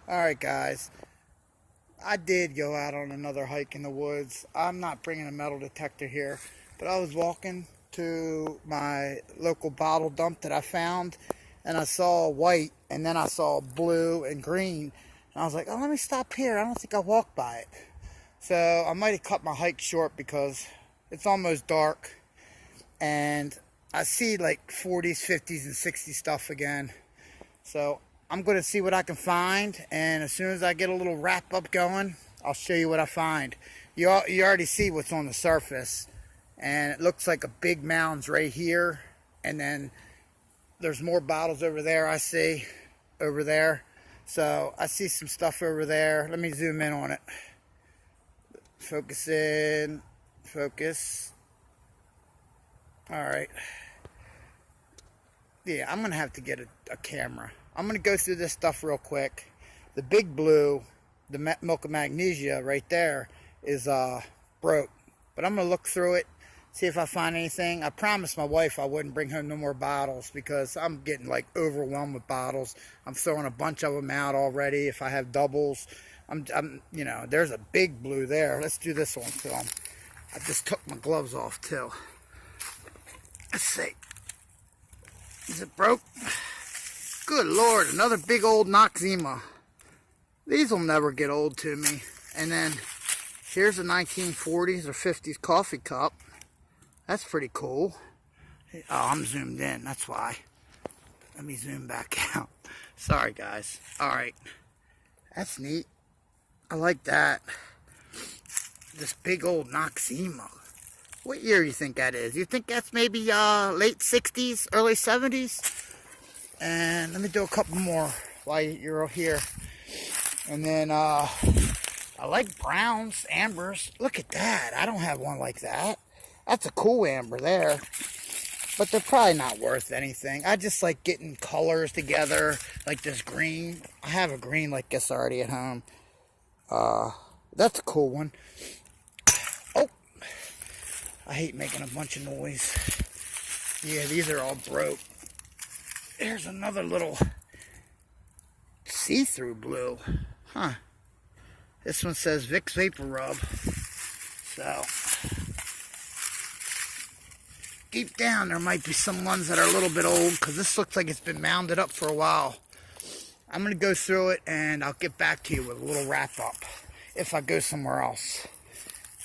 Alright guys, I did go out on another hike in the woods. I'm not bringing a metal detector here, but I was walking to my local bottle dump that I found, and I saw white, and then I saw blue and green, and I was like, oh, let me stop here. I don't think I'll walk by it. So I might have cut my hike short because it's almost dark, and I see like 40s, 50s, and 60s stuff again. So I'm going to see what I can find, and as soon as I get a little wrap up going, I'll show you what I find. You already see what's on the surface, and it looks like a big mound's right here, and then there's more bottles over there I see, over there. So I see some stuff over there. Let me zoom in on it. Focus in, focus. Alright. Yeah, I'm going to have to get a camera. I'm going to go through this stuff real quick. The big blue, the milk of magnesia right there is broke. But I'm going to look through it, see if I find anything. I promised my wife I wouldn't bring home no more bottles because I'm getting like overwhelmed with bottles. I'm throwing a bunch of them out already if I have doubles. You know, there's a big blue there. Let's do this one to them. I just took my gloves off too. Let's see. Is it broke? Good Lord, another big old Noxzema. These will never get old to me. And then here's a 1940s or 50s coffee cup. That's pretty cool. Oh, I'm zoomed in, that's why. Let me zoom back out. Sorry, guys. Alright. That's neat. I like that. This big old Noxzema. What year do you think that is? You think that's maybe late 60s, early 70s? And let me do a couple more while you're here. And then I like browns, ambers. Look at that. I don't have one like that. That's a cool amber there. But they're probably not worth anything. I just like getting colors together, like this green. I have a green like this already at home. That's a cool one. Oh, I hate making a bunch of noise. Yeah, these are all broke. There's another little see-through blue. Huh. This one says Vicks Vapor Rub. So, deep down there might be some ones that are a little bit old because this looks like it's been mounded up for a while. I'm going to go through it and I'll get back to you with a little wrap-up if I go somewhere else.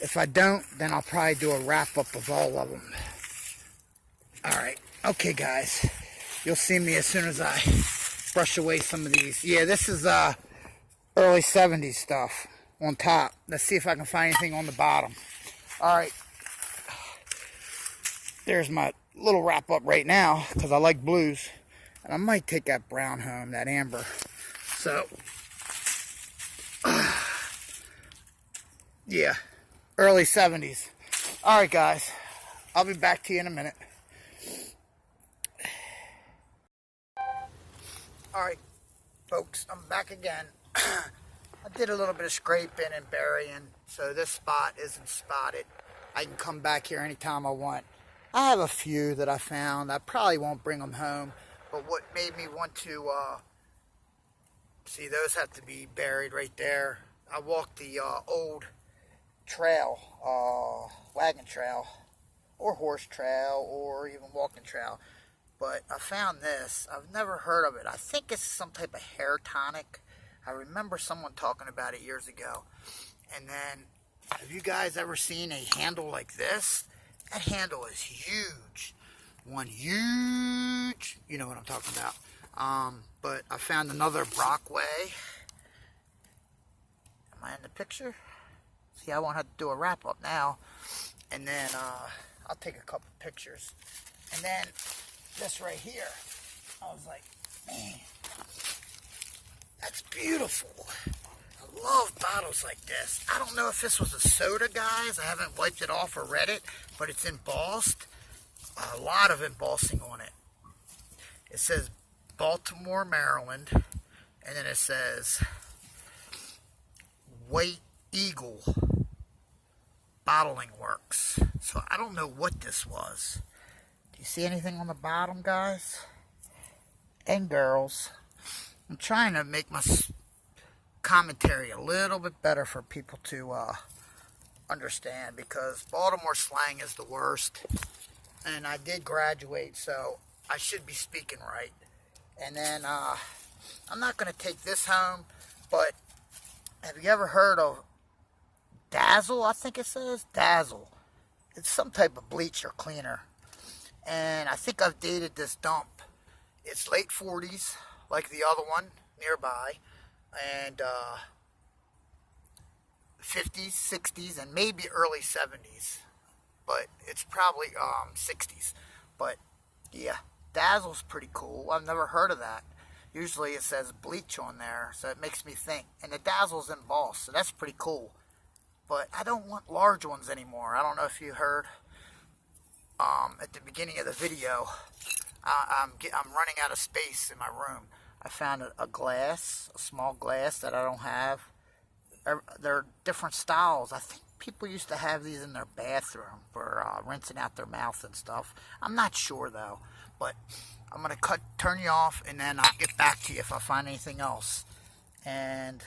If I don't, then I'll probably do a wrap-up of all of them. Alright. Okay, guys. You'll see me as soon as I brush away some of these. Yeah, this is early 70s stuff on top. Let's see if I can find anything on the bottom. Alright. There's my little wrap up right now because I like blues. And I might take that brown home, that amber. So, yeah, early 70s. Alright, guys. I'll be back to you in a minute. Alright, folks, I'm back again. I did a little bit of scraping and burying, so this spot isn't spotted. I can come back here anytime I want. I have a few that I found. I probably won't bring them home, but what made me want to, see, those have to be buried right there. I walked the old trail, wagon trail, or horse trail, or even walking trail. But I found this. I've never heard of it. I think it's some type of hair tonic. I remember someone talking about it years ago. And then, have you guys ever seen a handle like this? That handle is huge. One huge, you know what I'm talking about. But I found another Brockway. Am I in the picture? See, I won't have to do a wrap up now. And then, I'll take a couple pictures. And then, this right here, I was like, man, that's beautiful. I love bottles like this. I don't know if this was a soda, guys. I haven't wiped it off or read it, but it's embossed. A lot of embossing on it. It says Baltimore, Maryland, and then it says White Eagle Bottling Works. So I don't know what this was. You see anything on the bottom, guys? And girls. I'm trying to make my commentary a little bit better for people to understand, because Baltimore slang is the worst. And I did graduate, so I should be speaking right. And then I'm not going to take this home, but have you ever heard of Dazzle? I think it says Dazzle. It's some type of bleach or cleaner. And I think I've dated this dump. It's late 40s, like the other one nearby, and 50s, 60s, and maybe early 70s. But it's probably 60s. But yeah, Dazzle's pretty cool. I've never heard of that. Usually it says bleach on there, so it makes me think. And the Dazzle's embossed, so that's pretty cool. But I don't want large ones anymore. I don't know if you heard at the beginning of the video, I'm running out of space in my room. I found a glass, a small glass that I don't have. They're different styles. I think people used to have these in their bathroom for rinsing out their mouth and stuff. I'm not sure though, but I'm going to turn you off, and then I'll get back to you if I find anything else. And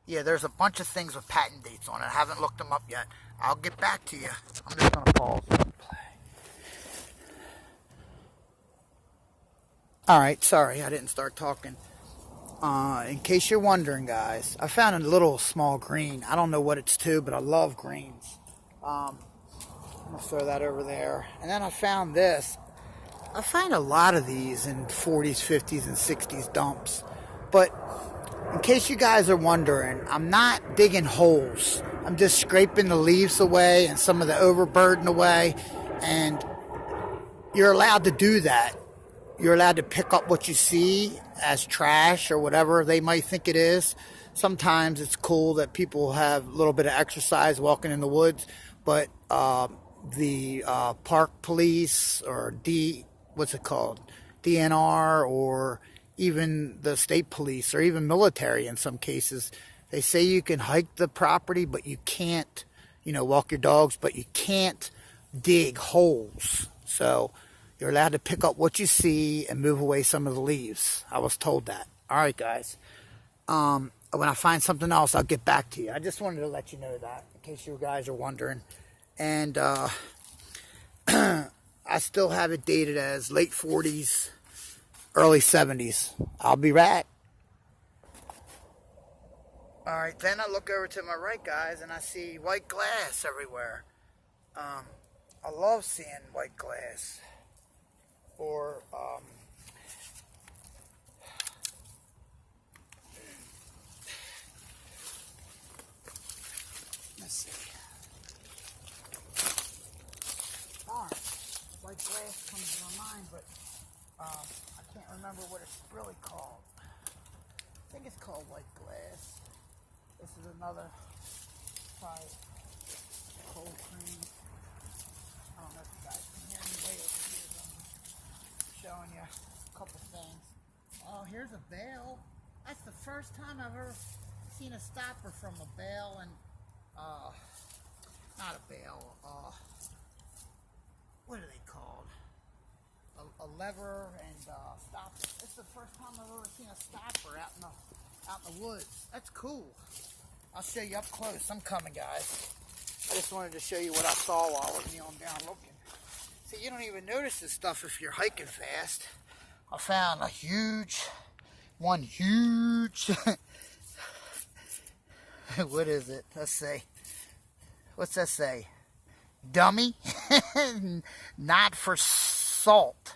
yeah, there's a bunch of things with patent dates on it. I haven't looked them up yet. I'll get back to you. I'm just going to pause and play. Alright, sorry, I didn't start talking. In case you're wondering, guys, I found a little small green. I don't know what it's to, but I love greens. I'm going to throw that over there. And then I found this. I find a lot of these in 40s, 50s, and 60s dumps. But in case you guys are wondering, I'm not digging holes. I'm just scraping the leaves away and some of the overburden away. And you're allowed to do that. You're allowed to pick up what you see as trash or whatever they might think it is. Sometimes it's cool that people have a little bit of exercise walking in the woods, but the park police or what's it called? DNR, or even the state police, or even military in some cases, they say you can hike the property, but you can't, walk your dogs, but you can't dig holes. So you're allowed to pick up what you see and move away some of the leaves. I was told that. All right, guys. When I find something else, I'll get back to you. I just wanted to let you know that, in case you guys are wondering. And I still have it dated as late 40s, early 70s. I'll be back. All right, then I look over to my right, guys, and I see white glass everywhere. I love seeing white glass. Or let's see. Darn, white glass comes to my mind, but I can't remember what it's really called. I think it's called white glass. This is another probably cold cream. I don't know if you guys can hear me way over here. Showing you a couple things. Oh, here's a bale. That's the first time I've ever seen a stopper from a bale, and not a bale. What are they called? A lever and stopper. It's the first time I've ever seen a stopper out in the woods. That's cool. I'll show you up close. I'm coming, guys. I just wanted to show you what I saw while I was kneeling down looking. See, you don't even notice this stuff if you're hiking fast. I found one huge, what is it? Let's see. What's that say? Dummy? Not for salt.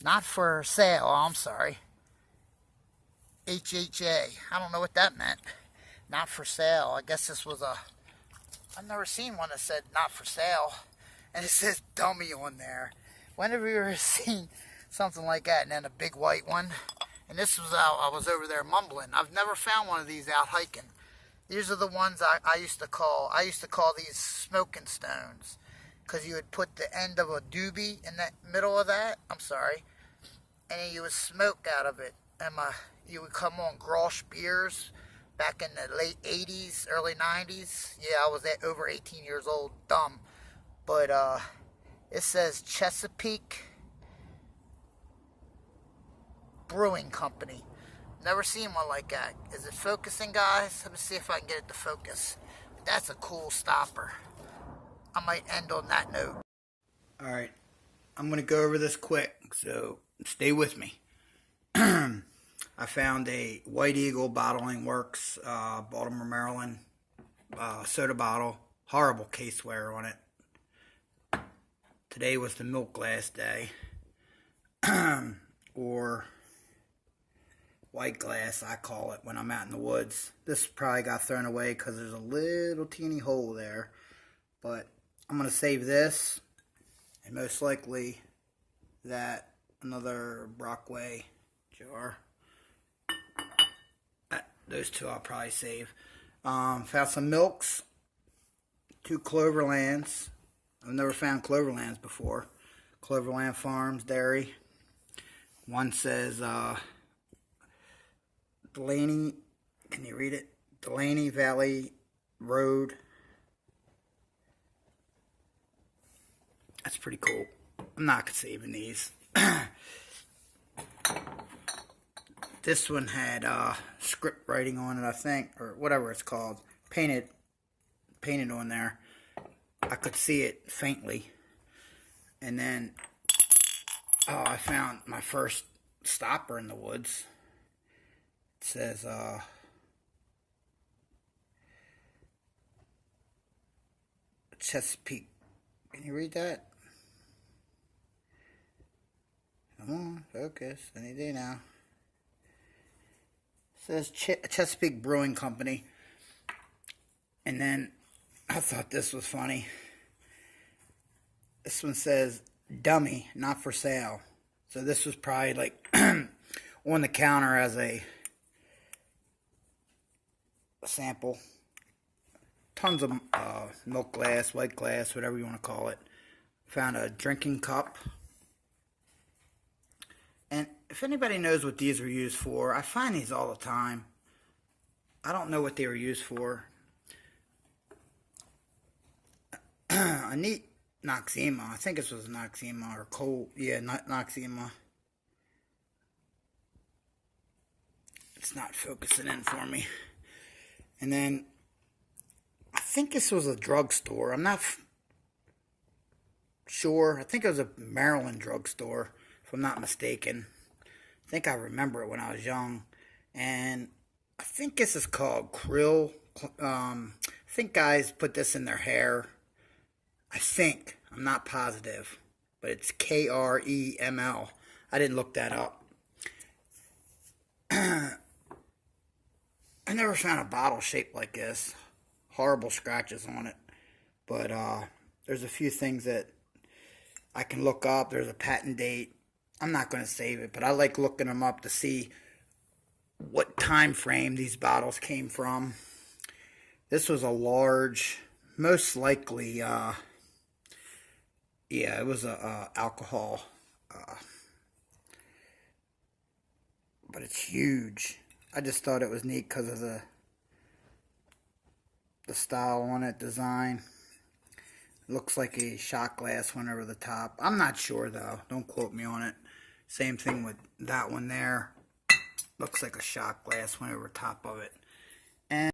Not for sale. Oh, I'm sorry. HHA. I don't know what that meant. Not for sale. I guess this was I've never seen one that said not for sale. And it says dummy on there. When have you ever seen something like that? And then a big white one. And this was out, I was over there mumbling. I've never found one of these out hiking. These are the ones I used to call these smoking stones. Because you would put the end of a doobie in the middle of that. I'm sorry. And then you would smoke out of it. And you would come on Grosh beers back in the late 80s, early 90s. Yeah, I was over 18 years old. Dumb. But it says Chesapeake Brewing Company. Never seen one like that. Is it focusing, guys? Let me see if I can get it to focus. That's a cool stopper. I might end on that note. Alright, I'm going to go over this quick, so stay with me. I found a White Eagle Bottling Works, Baltimore, Maryland, soda bottle. Horrible caseware on it. Today was the milk glass day. Or white glass, I call it, when I'm out in the woods. This probably got thrown away because there's a little teeny hole there. But I'm going to save this. And most likely that another Brockway jar. Those two I'll probably save. Found some milks. 2 Cloverlands. I've never found Cloverlands before. Cloverland Farms Dairy. One says Delaney, can you read it? Delaney Valley Road. That's pretty cool. I'm not saving these. This one had script writing on it, I think, or whatever it's called. Painted on there. I could see it faintly. And then, I found my first stopper in the woods. It says, Chesapeake. Can you read that? Come on, focus. Any day now. It says Chesapeake Brewing Company. And then I thought this was funny. This one says dummy, not for sale. So this was probably like on the counter as a sample. Tons of milk glass, white glass, whatever you want to call it. Found a drinking cup. And if anybody knows what these were used for, I find these all the time. I don't know what they were used for. A neat Noxema. I think this was Noxema or cold. Yeah, not Noxema. It's not focusing in for me. And then I think this was a drugstore. I'm not sure. I think it was a Maryland drugstore, if I'm not mistaken. I think I remember it when I was young. And I think this is called Krill. I think guys put this in their hair. I think. I'm not positive. But it's Kreml. I didn't look that up. I never found a bottle shaped like this. Horrible scratches on it. But there's a few things that I can look up. There's a patent date. I'm not going to save it, but I like looking them up to see what time frame these bottles came from. This was a large, most likely, yeah, it was a alcohol, but it's huge. I just thought it was neat because of the style on it, design. It looks like a shot glass went over the top. I'm not sure though. Don't quote me on it. Same thing with that one there. Looks like a shot glass went over top of it. And